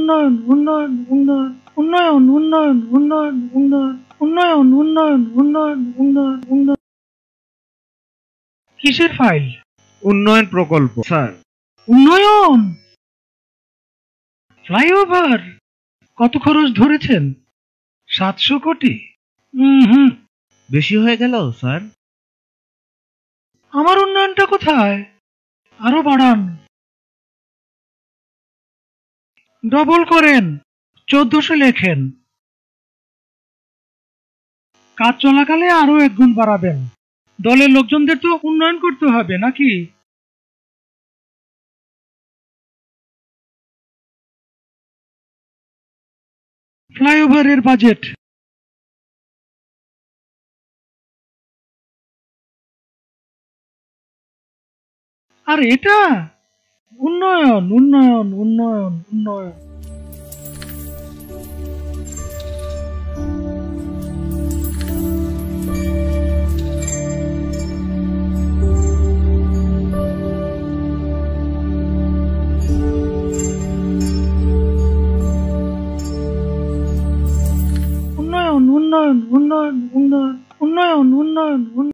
উন্নয়ন উন্নয়ন উন্নয়ন উন্নয়ন উন্নয়ন উন্নয়ন উন্নয়ন উন্নয়ন উন্নয়ন উন্নয়ন উন্নয়ন উন্নয়ন। কিসের ফাইল? উন্নয়ন প্রকল্প স্যার। উন্নয়ন? ফ্লাইওভার? কত খরচ ধরেছেন? 700 কোটি? হুম, বেশি হয়ে গেল স্যার। আমার উন্নয়নটা কোথায়? আরো বাড়ান। ডবল করেন, 1400 লেখেন। কাজ চলাকালে আরো 1 গুণ বাড়াবেন। দলের লোকজনদের তো উন্নয়ন করতে হবে নাকি? ফ্লাইওভারের বাজেট। আর এটা উন্নয়ন উন্নয়ন উন্নয়ন উন্নয়ন। উন্নয়ন উন্নয়ন উন্নয়ন উন্নয়ন উন্নয়ন উন্নয়ন উন্নয়ন।